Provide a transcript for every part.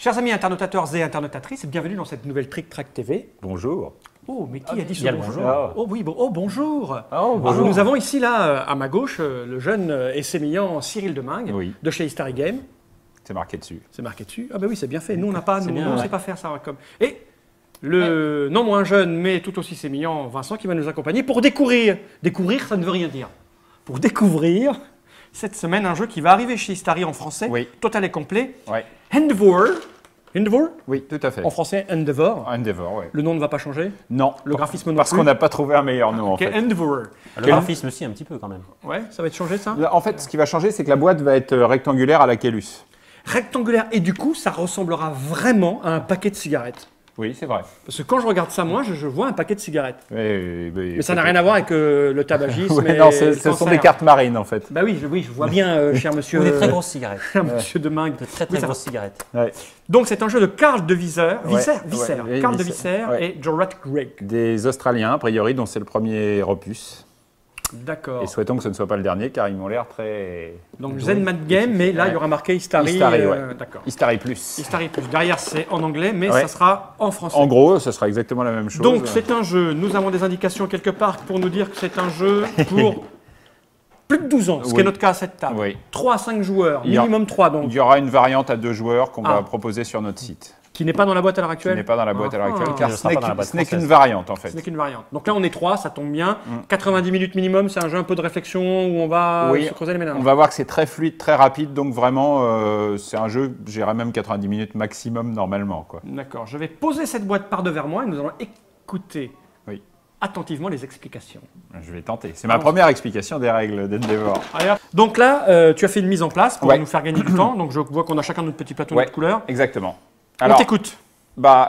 Chers amis internautateurs et internautatrices, bienvenue dans cette nouvelle Trick Track TV. Bonjour. Oh, mais qui a dit ce bonjour? Oh oui, bon, oh bonjour. Oh, bonjour. Alors, nous avons ici, là, à ma gauche, le jeune et sémillant Cyril Demingue, Oui. de chez History Game. C'est marqué dessus. C'est marqué dessus. Ah ben oui, c'est bien fait. Nous, on n'a pas, nous, on ouais. sait pas faire ça. Comme... Et le non moins jeune, mais tout aussi sémillant, Vincent, qui va nous accompagner pour découvrir. Découvrir, ça ne veut rien dire. Pour découvrir cette semaine un jeu qui va arriver chez History en français, Oui. total et complet. Ouais. Endeavor. Endeavor? Oui, tout à fait. En français, Endeavor. Endeavor, oui. Le nom ne va pas changer? Non. Le graphisme non Parce plus? qu'on n'a pas trouvé un meilleur nom, en Ok, fait. Endeavor. Le graphisme aussi, un petit peu quand même. Ouais, ça va être changé ça? En fait, ce qui va changer, c'est que la boîte va être rectangulaire à la Kellus. Rectangulaire. Et du coup, ça ressemblera vraiment à un paquet de cigarettes. Oui, c'est vrai. Parce que quand je regarde ça, moi, je vois un paquet de cigarettes. Mais Mais ça n'a rien à voir avec le tabagisme. Ouais, et non, le ce sont cancer. des cartes marines, en fait. Bah oui, je vois bien, cher monsieur. Ou des très grosses cigarettes. cher monsieur Demingue. De très Oui, ça va. grosses cigarettes. Ouais. Donc c'est un jeu de Carl de Visser, ouais, Carl de Visser, Visser ouais. et Jorat Gregg. Des Australiens, a priori, dont c'est le premier opus. D'accord. Et souhaitons que ce ne soit pas le dernier, car ils m'ont l'air très... Donc Zen Mad Game, mais là il y aura marqué History. History, ouais. D'accord. History Plus. History Plus. Derrière c'est en anglais, mais Ouais. ça sera en français. En gros, ce sera exactement la même chose. Donc c'est un jeu, nous avons des indications quelque part pour nous dire que c'est un jeu pour plus de 12 ans, ce qui Oui. est notre cas à cette table. Oui. 3 à 5 joueurs, Il y a- minimum 3 donc, Il y aura une variante à 2 joueurs qu'on Ah. va proposer sur notre site. qui n'est pas dans la boîte à l'heure Qui actuelle. n'est pas dans la boîte à l'heure actuelle, Ah. car Ne ce sera n'est pas dans la boîte qu'une française. variante, en fait. Ce n'est qu'une variante. Donc là on est 3, ça tombe bien. 90 minutes minimum, c'est un jeu un peu de réflexion où on va Oui, se creuser les méninges. On va voir que c'est très fluide, très rapide, donc vraiment, c'est un jeu, j'irais même 90 minutes maximum normalement, quoi. D'accord, je vais poser cette boîte par devers moi et nous allons écouter Oui. attentivement les explications. Je vais tenter. C'est ma première explication des règles d'Endeavor. Allez, hop. Donc là, tu as fait une mise en place pour Ouais. nous faire gagner du temps. Donc je vois qu'on a chacun notre petit plateau, Ouais. notre couleur. Exactement. On Alors, t'écoute.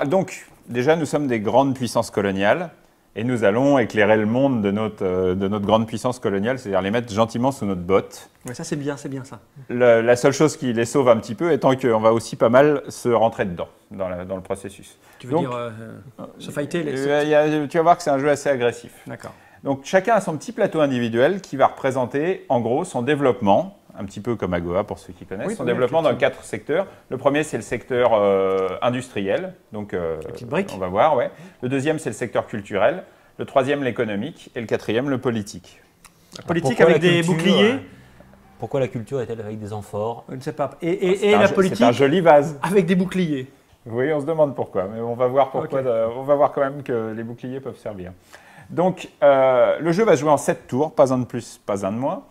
donc, déjà, nous sommes des grandes puissances coloniales et nous allons éclairer le monde de notre grande puissance coloniale, c'est-à-dire les mettre gentiment sous notre botte. Ouais, ça c'est bien ça. La seule chose qui les sauve un petit peu étant qu'on va aussi pas mal se rentrer dedans, dans le processus. Tu veux Donc, dire se fighter les... tu vas voir que c'est un jeu assez agressif. D'accord. Donc chacun a son petit plateau individuel qui va représenter en gros son développement, un petit peu comme Agoa pour ceux qui connaissent, Oui, son oui, développement dans effectivement. 4 secteurs. Le premier c'est le secteur industriel, donc petite brique. on va voir, ouais. Le deuxième c'est le secteur culturel, le troisième l'économique et le quatrième le politique. Politique Pourquoi avec la des culture, boucliers. Pourquoi la culture est-elle avec des amphores? Je ne sais pas. C'est Et un la jeu- politique C'est un joli vase. avec des boucliers. Oui, on se demande pourquoi, mais on va voir pourquoi. Ok. On va voir quand même que les boucliers peuvent servir. Donc, le jeu va se jouer en 7 tours, pas un de plus, pas un de moins.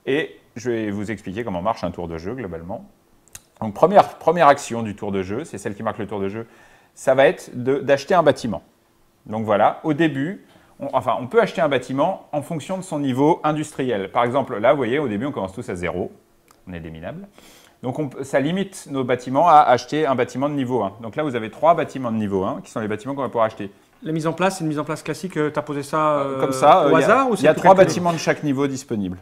Et je vais vous expliquer comment marche un tour de jeu globalement. Donc, première action du tour de jeu, c'est celle qui marque le tour de jeu, ça va être d'acheter un bâtiment. Donc voilà, au début, on peut acheter un bâtiment en fonction de son niveau industriel. Par exemple, là, vous voyez, au début, on commence tous à 0. On est des minables. Donc, ça limite nos bâtiments à acheter un bâtiment de niveau 1. Donc là, vous avez 3 bâtiments de niveau 1 qui sont les bâtiments qu'on va pouvoir acheter. La mise en place, c'est une mise en place classique. Tu as posé ça Comme ça, au hasard ou il y a c'est 3 calculé? bâtiments de chaque niveau disponibles.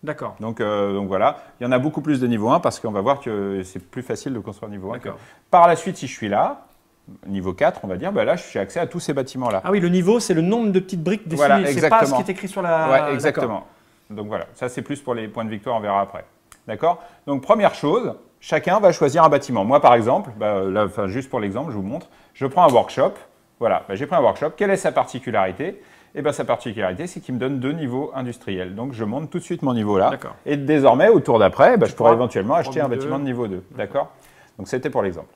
D'accord. Donc voilà, il y en a beaucoup plus de niveau 1 parce qu'on va voir que c'est plus facile de construire niveau 1. D'accord. Par la suite, si je suis là, niveau 4, on va dire, là, j'ai accès à tous ces bâtiments-là. Ah oui, le niveau, c'est le nombre de petites briques dessinées. Voilà, c'est pas ce exactement. qui est écrit sur la... Ouais, exactement. Donc voilà, ça c'est plus pour les points de victoire, on verra après. D'accord? Donc première chose, chacun va choisir un bâtiment. Moi par exemple, là, juste pour l'exemple, je vous montre, je prends un workshop. Voilà, j'ai pris un workshop. Quelle est sa particularité? Eh bien, sa particularité, c'est qu'il me donne 2 niveaux industriels. Donc, je monte tout de suite mon niveau là. D'accord. Et désormais, au tour d'après, je pourrais pourras éventuellement acheter un prendre bâtiment deux. de niveau 2. D'accord? Donc, c'était pour l'exemple.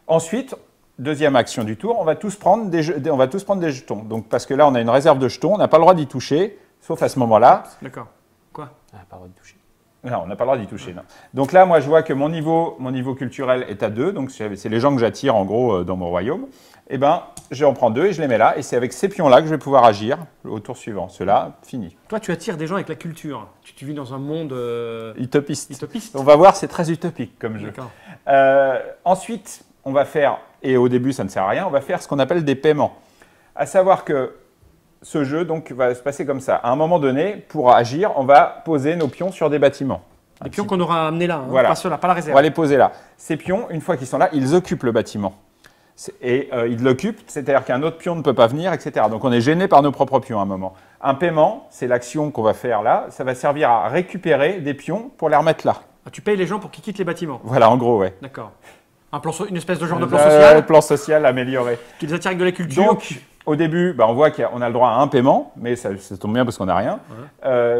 Ensuite, deuxième action du tour, on va tous prendre des jetons. Donc, parce que là, on a une réserve de jetons, on n'a pas le droit d'y toucher, sauf à ce moment-là. D'accord. Quoi? Ah, pas le droit de toucher. Non, on n'a pas le droit d'y toucher, non. Donc là, moi, je vois que mon niveau culturel est à 2, donc c'est les gens que j'attire, en gros, dans mon royaume. Eh bien, j'en prends 2 et je les mets là, et c'est avec ces pions-là que je vais pouvoir agir au tour suivant. Ceux-là, fini. Toi, tu attires des gens avec la culture. Tu vis dans un monde Utopiste. utopiste. On va voir, c'est très utopique comme jeu. D'accord. Ensuite, on va faire, et au début, ça ne sert à rien, on va faire ce qu'on appelle des paiements. À savoir que ce jeu donc, va se passer comme ça. À un moment donné, pour agir, on va poser nos pions sur des bâtiments. Les pions qu'on aura amenés là, hein, Voilà. pas ceux-là, pas la On réserve. va les poser là. Ces pions, une fois qu'ils sont là, ils occupent le bâtiment. Et ils l'occupent, c'est-à-dire qu'un autre pion ne peut pas venir, etc. Donc on est gêné par nos propres pions à un moment. Un paiement, c'est l'action qu'on va faire là, ça va servir à récupérer des pions pour les remettre là. Ah, tu payes les gens pour qu'ils quittent les bâtiments. Voilà, en gros, ouais. D'accord. Une espèce de genre de plan social Plan social amélioré. qui les attire avec de la culture. Donc, au début, bah, on voit qu'on a le droit à un paiement, mais ça tombe bien parce qu'on n'a rien.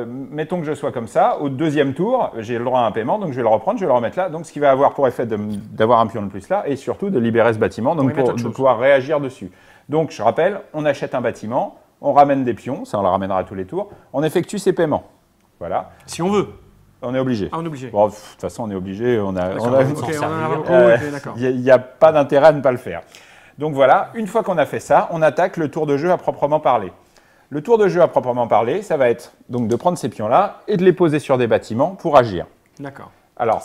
Mettons que je sois comme ça. Au deuxième tour, j'ai le droit à un paiement, donc je vais le reprendre, je vais le remettre là. Donc, ce qui va avoir pour effet d'avoir un pion de plus là, et surtout de libérer ce bâtiment, donc de pouvoir réagir dessus. Donc, je rappelle, on achète un bâtiment, on ramène des pions, ça on le ramènera à tous les tours, on effectue ses paiements. Voilà. Si on veut. On est obligé. Ah, on est obligé. Bon, de toute façon, on est obligé. On a d'accord. Il n'y a pas d'intérêt à ne pas le faire. Donc voilà, une fois qu'on a fait ça, on attaque le tour de jeu à proprement parler. Le tour de jeu à proprement parler, ça va être donc de prendre ces pions-là et de les poser sur des bâtiments pour agir. D'accord. Alors,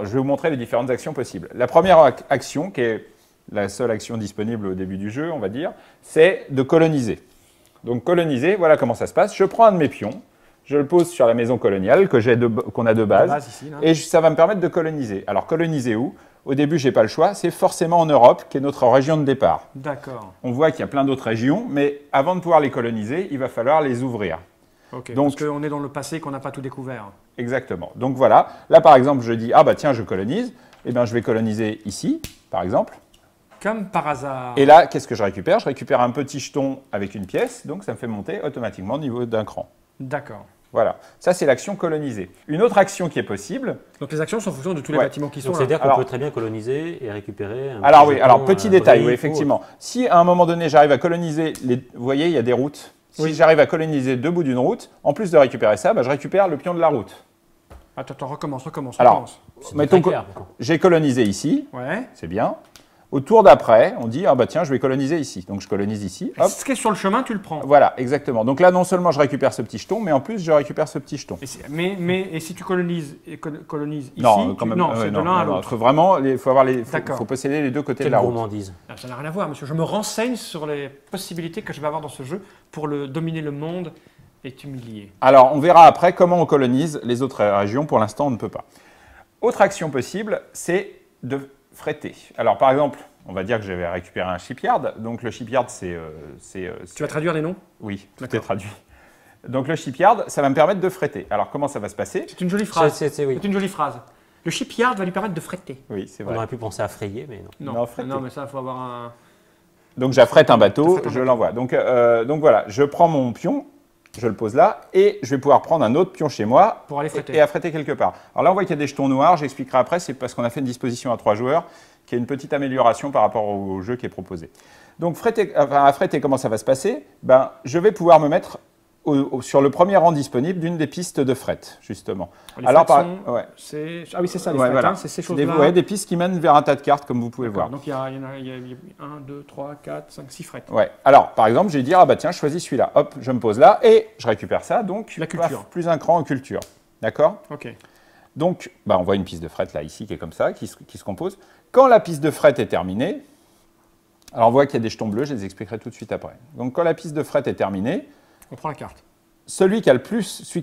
je vais vous montrer les différentes actions possibles. La première action, qui est la seule action disponible au début du jeu, on va dire, c'est de coloniser. Donc coloniser, voilà comment ça se passe. Je prends un de mes pions, je le pose sur la maison coloniale qu'on a de base, ici, et ça va me permettre de coloniser. Alors coloniser où? Au début, je n'ai pas le choix, c'est forcément en Europe, qui est notre région de départ. D'accord. On voit qu'il y a plein d'autres régions, mais avant de pouvoir les coloniser, il va falloir les ouvrir. Ok, Donc, parce qu'on est dans le passé qu'on n'a pas tout découvert. Exactement. Donc voilà, là par exemple, je dis, ah bah tiens, je colonise, eh bien je vais coloniser ici, par exemple. Comme par hasard. Et là, qu'est-ce que je récupère? Je récupère un petit jeton avec une pièce, donc ça me fait monter automatiquement au niveau d'un cran. D'accord. Voilà, ça c'est l'action coloniser. Une autre action qui est possible. Donc les actions sont en fonction de tous les Ouais. bâtiments qui sont Donc là. c'est-à-dire qu'on peut très bien coloniser et récupérer un Alors petit oui, jeton, alors petit un détail, brick oui, ou effectivement. Si à un moment donné j'arrive à coloniser, vous voyez, il y a des routes. Si j'arrive à coloniser deux bouts d'une route, en plus de récupérer ça, bah, je récupère le pion de la route. Attends, recommence. Alors, C'est mettons très que clair. j'ai colonisé ici, Ouais. c'est bien. Au tour d'après, on dit, ah bah tiens, je vais coloniser ici. Donc je colonise ici, hop. Ce qui est sur le chemin, tu le prends. Voilà, exactement. Donc là, non seulement je récupère ce petit jeton, mais en plus, je récupère ce petit jeton. Et si tu colonises ici, Non, quand même. non, c'est de l'un à l'autre. Vraiment, il D'accord. faut posséder les deux côtés Quelle de la route. gourmandise. Ah, ça n'a rien à voir, monsieur. Je me renseigne sur les possibilités que je vais avoir dans ce jeu pour dominer le monde et t'humilier. Alors, on verra après comment on colonise les autres régions. Pour l'instant, on ne peut pas. Autre action possible, c'est de fretter. Alors, par exemple, on va dire que je vais récupérer un shipyard. Donc, le shipyard, c'est... Tu vas traduire les noms? Oui, tout est traduit. Donc, le shipyard, ça va me permettre de fretter. Alors, comment ça va se passer? C'est une jolie phrase. Oui. C'est une jolie phrase. Le shipyard va lui permettre de fretter. Oui, c'est On vrai. aurait pu penser à frayer, mais non. Non, fretter. Non, mais ça, il faut avoir un... Donc, j'affrète un bateau, T'affrètes un je bateau. l'envoie. Donc, voilà, je prends mon pion, je le pose là, et je vais pouvoir prendre un autre pion chez moi Pour aller fretter. et affréter quelque part. Alors là, on voit qu'il y a des jetons noirs, j'expliquerai après, c'est parce qu'on a fait une disposition à 3 joueurs, qui est une petite amélioration par rapport au jeu qui est proposé. Donc, affréter, comment ça va se passer? Je vais pouvoir me mettre sur le premier rang disponible d'une des pistes de fret, justement. Les Alors, frettes ouais. Ah oui, c'est ça, les Ouais, frettes, voilà. hein, c'est ces choses-là. Des pistes qui mènent vers un tas de cartes, comme vous pouvez voir. Donc il y a 1, 2, 3, 4, 5, 6 frettes. Ouais. Alors, par exemple, je vais dire, ah bah tiens, je choisis celui-là. Hop, je me pose là et je récupère ça. Donc, La culture. paf, plus un cran en culture. D'accord? Ok. Donc, on voit une piste de fret là, ici, qui est comme ça, qui se compose. Quand la piste de fret est terminée, alors on voit qu'il y a des jetons bleus, je les expliquerai tout de suite après. Donc, quand la piste de fret est terminée, On prend la carte. celui qui a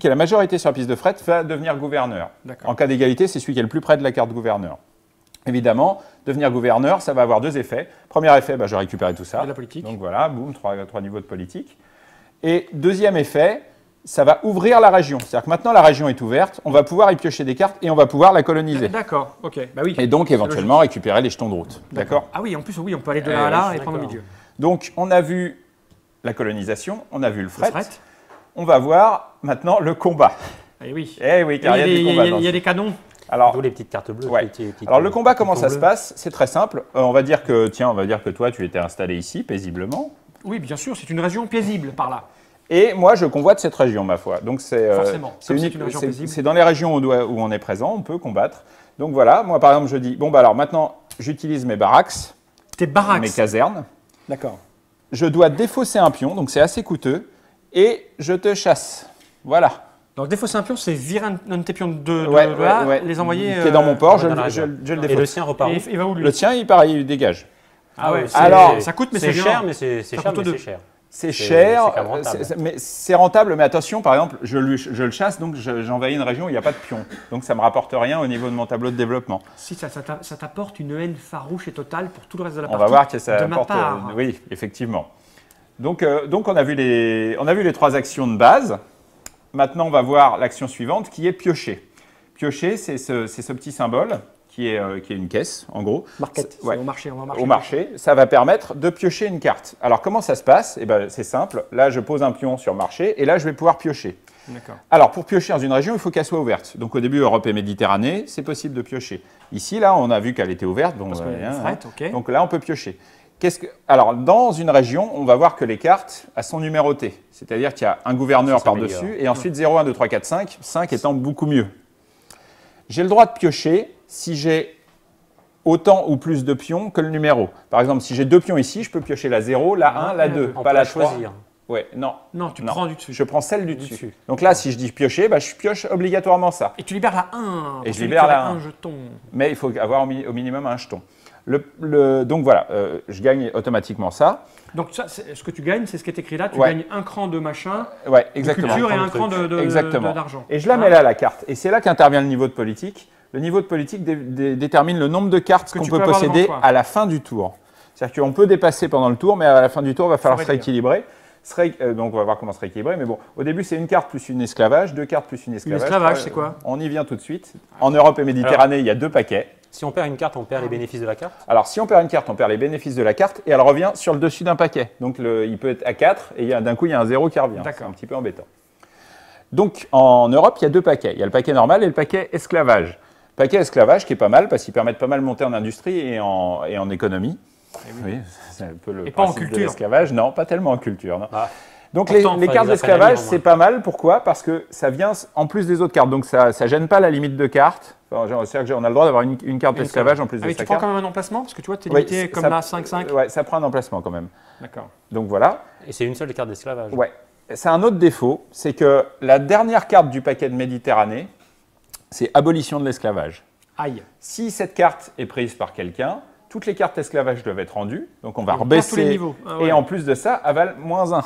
la majorité sur la piste de fret va devenir gouverneur. D'accord. En cas d'égalité, c'est celui qui est le plus près de la carte gouverneur. Évidemment, devenir gouverneur, ça va avoir deux effets. Premier effet, je récupère tout ça. De la politique. Donc voilà, boum, trois niveaux de politique. Et deuxième effet, ça va ouvrir la région. C'est-à-dire que maintenant la région est ouverte, on va pouvoir y piocher des cartes et on va pouvoir la coloniser. D'accord, ok. Bah oui. Et donc éventuellement récupérer les jetons de route. D'accord? Ah oui, en plus, oui, on peut aller de là à là et prendre au d'accord. milieu. Donc on a vu la colonisation, on a vu le Le fret. fret. On va voir maintenant le combat. Eh oui. Eh oui, car il y a des combats. Il y a des canons. Alors, D'où les petites cartes bleues. ouais. les petites- Alors le combat, comment petits ça se jetons passe? C'est très simple. On va dire que toi, tu étais installé ici, paisiblement. Oui, bien sûr, c'est une région paisible par là. Et moi, je convoite cette région, ma foi. Donc c'est Forcément. Comme c'est une région paisible. c'est dans les régions où on est présent, on peut combattre. Donc voilà, moi par exemple, je dis, alors maintenant, j'utilise mes barracks, Tes baraques. mes casernes. D'accord. Je dois défausser un pion, donc c'est assez coûteux, et je te chasse. Voilà. Donc défausser un pion, c'est virer un de tes pions de là, Ouais. les envoyer... Qui est dans mon port, je dans la le région. je le Et le défausse. sien repart. Et où il va où lui? Le tien, pareil, il dégage. Ah ouais, Alors, ça coûte, mais c'est c'est violent. cher, mais c'est Ça cher, coûte mais deux. c'est cher. C'est cher, c'est quand même rentable. mais c'est rentable, mais attention, par exemple, je le chasse, donc j'envahis une région où il n'y a pas de pion. Donc ça ne me rapporte rien au niveau de mon tableau de développement. Si ça t'apporte une haine farouche et totale pour tout le reste de la On partie. va voir que ça de ma apporte. part. Oui, effectivement. Donc on a vu les trois actions de base. Maintenant, on va voir l'action suivante qui est piocher. Piocher, c'est ce petit symbole qui est une caisse, en gros. Market, Ouais. au marché, on va marcher. Au marché, ça va permettre de piocher une carte. Alors, comment ça se passe? Eh ben, c'est simple. Là, je pose un pion sur marché et là, je vais pouvoir piocher. D'accord. Alors, pour piocher dans une région, il faut qu'elle soit ouverte. Donc, au début, Europe et Méditerranée, c'est possible de piocher. Ici, là, on a vu qu'elle était ouverte. Bon, Parce qu'il y a une fret, ok. donc là, on peut piocher. Alors, dans une région, on va voir que les cartes, elles sont numérotées. C'est-à-dire qu'il y a un gouverneur Ça par-dessus s'améliore. et ensuite 0, 1, 2, 3, 4, 5. 5 étant beaucoup mieux. J'ai le droit de piocher si j'ai autant ou plus de pions que le numéro. Par exemple, si j'ai 2 pions ici, je peux piocher la 0, la 1, la 2, On pas peut la la 3. choisir. Ouais, non. Non, tu prends du dessus. Je prends celle du Du dessus. dessus. Donc là, si je dis piocher, bah, je pioche obligatoirement ça. Et tu libères la 1. Et je libère la 1. un jeton. Mais il faut avoir au minimum un jeton. Donc voilà, je gagne automatiquement ça. Donc ça, ce que tu gagnes, c'est ce qui est écrit là. Tu Ouais. gagnes un cran de machin, Ouais, de exactement. culture et un Exactement. cran Exactement. d'argent. Et je la mets là, la carte. Et c'est là qu'intervient le niveau de politique. Le niveau de politique détermine le nombre de cartes Que qu'on tu peut peux avoir posséder devant toi. à la fin du tour. C'est-à-dire qu'on peut dépasser pendant le tour, mais à la fin du tour, il va falloir se réduire. rééquilibrer. Donc on va voir comment se rééquilibrer. Mais bon, au début, c'est une carte plus une esclavage, 2 cartes plus une esclavage. esclavage, c'est quoi? On y vient tout de suite. En Europe et Méditerranée, il y a 2 paquets. Si on perd une carte, on perd les bénéfices de la carte. Alors, si on perd une carte, on perd les bénéfices de la carte et elle revient sur le dessus d'un paquet. Donc, il peut être à 4 et d'un coup, il y a un 0 qui revient. D'accord. C'est un petit peu embêtant. Donc, en Europe, il y a 2 paquets. Il y a le paquet normal et le paquet esclavage. Le paquet esclavage qui est pas mal parce qu'il permet de pas mal monter en industrie et en économie. Oui, c'est un peu le Et pas en principe de culture. l'esclavage. Non, pas tellement en culture. Non. Ah. Donc, Pourtant, les enfin, cartes ils apprennent à d'esclavage, lire, au moins. c'est pas mal. Pourquoi? Parce que ça vient en plus des autres cartes. Donc, ça ne gêne pas la limite de cartes. Enfin, c'est-à-dire qu'on a le droit d'avoir une carte d'esclavage en plus Ah de oui, sa tu prends carte. quand même un emplacement parce que tu vois, tu es Oui, limité comme ça- là, 5-5. Ouais, ça prend un emplacement quand même. D'accord. Donc voilà. Et c'est une seule carte d'esclavage. Ouais. C'est un autre défaut, c'est que la dernière carte du paquet de Méditerranée, c'est abolition de l'esclavage. Aïe. Si cette carte est prise par quelqu'un, toutes les cartes d'esclavage doivent être rendues. Donc on va On perd rebaisser. tous les niveaux. Ah ouais. Et en plus de ça, elle valent -1.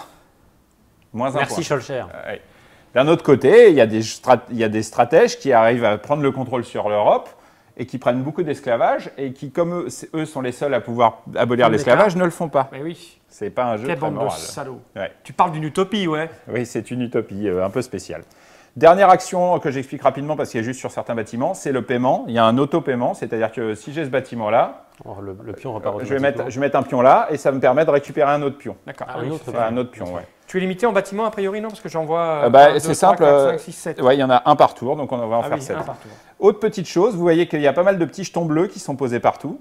-1 Merci point. Scholcher. Ouais. D'un autre côté, il y a des stratèges qui arrivent à prendre le contrôle sur l'Europe et qui prennent beaucoup d'esclavage et qui, comme eux sont les seuls à pouvoir abolir Prendre des l'esclavage, ne le font pas. Mais oui. C'est pas un jeu Quelle très bande de moral. salauds. Ouais. Tu parles d'une utopie, ouais. Oui, c'est une utopie un peu spéciale. Dernière action que j'explique rapidement parce qu'il y a juste sur certains bâtiments, c'est le paiement. Il y a un auto-paiement, c'est-à-dire que si j'ai ce bâtiment-là, Alors, le pion repart je vais mettre un pion là et ça me permet de récupérer un autre pion. D'accord. Ah, Ah oui, un autre c'est pion. ça. Un autre pion, ouais. Tu es limité en bâtiment a priori, non? Parce que j'en vois. C'est simple. 5, 6, 7. Ouais, il y en a un par tour, donc on va en Ah faire oui, 7. un partout. Autre petite chose, vous voyez qu'il y a pas mal de petits jetons bleus qui sont posés partout.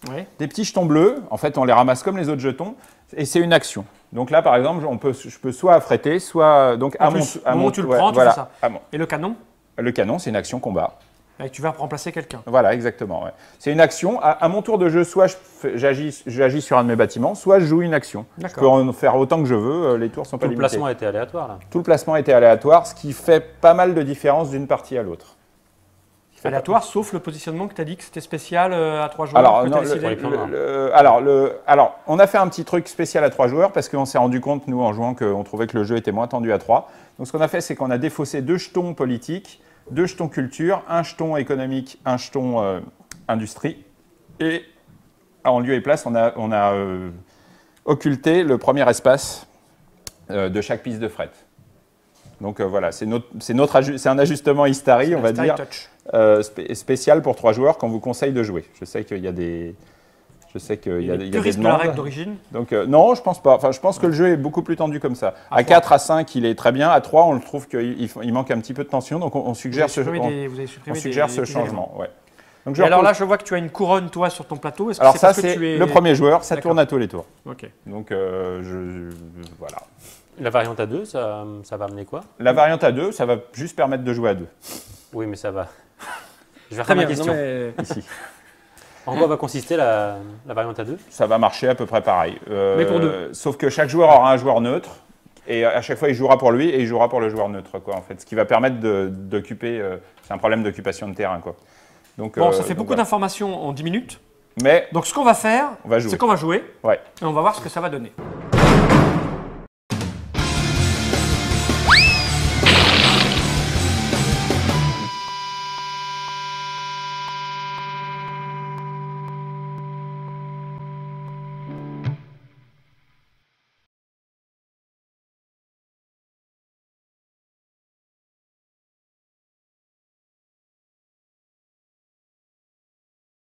Ouais. Des petits jetons bleus, en fait, on les ramasse comme les autres jetons et c'est une action. Donc là, par exemple, je peux soit affréter, soit donc En plus, au moment où tu le prends, tu fais ça. Et le canon? Le canon, c'est une action combat. Et tu vas remplacer quelqu'un. Voilà, exactement. Ouais. C'est une action. À mon tour de jeu, soit j'agis sur un de mes bâtiments, soit je joue une action. Je peux en faire autant que je veux. Les tours sont pas Tout le limités. placement a été aléatoire là. Tout le placement était aléatoire, ce qui fait pas mal de différence d'une partie à l'autre. Aléatoire, sauf le positionnement que tu as dit que c'était spécial à 3 joueurs. Alors, que non, t'as décidé. alors, on a fait un petit truc spécial à 3 joueurs parce qu'on s'est rendu compte, nous, en jouant, qu'on trouvait que le jeu était moins tendu à 3. Donc, ce qu'on a fait, c'est qu'on a défaussé 2 jetons politiques, 2 jetons culture, 1 jeton économique, 1 jeton industrie. Et en lieu et place, on a occulté le premier espace de chaque piste de fret. Donc voilà, c'est un ajustement Istari, on va dire, spécial pour 3 joueurs qu'on vous conseille de jouer. Je sais qu'il y a des des puristes de la règle d'origine. Donc non, je pense pas. Enfin, je pense que le jeu est beaucoup plus tendu comme ça. À 4, à 5, il est très bien. À 3, on le trouve qu'il manque un petit peu de tension. Donc on suggère ce changement. Ouais. Donc, alors là, je vois que tu as une couronne, toi, sur ton plateau. Est-ce que alors ça, parce que c'est tu es... le premier joueur. Ça tourne à tous les tours. Ok. Donc voilà. La variante à 2, ça va amener quoi? La variante à 2, ça va juste permettre de jouer à 2. Oui, mais ça va. Je vais Très refaire ma bien. question. Non, mais... Ici. En quoi va consister la variante à 2? Ça va marcher à peu près pareil. Mais pour 2. Sauf que chaque joueur aura un joueur neutre. Et à chaque fois, il jouera pour lui et il jouera pour le joueur neutre, quoi, en fait. Ce qui va permettre d'occuper... c'est un problème d'occupation de terrain, quoi. Donc, Bon, ça fait beaucoup voilà. d'informations en 10 minutes. Mais Donc ce qu'on va faire, on va jouer. c'est qu'on va jouer. Ouais. Et on va voir ce que ça va donner.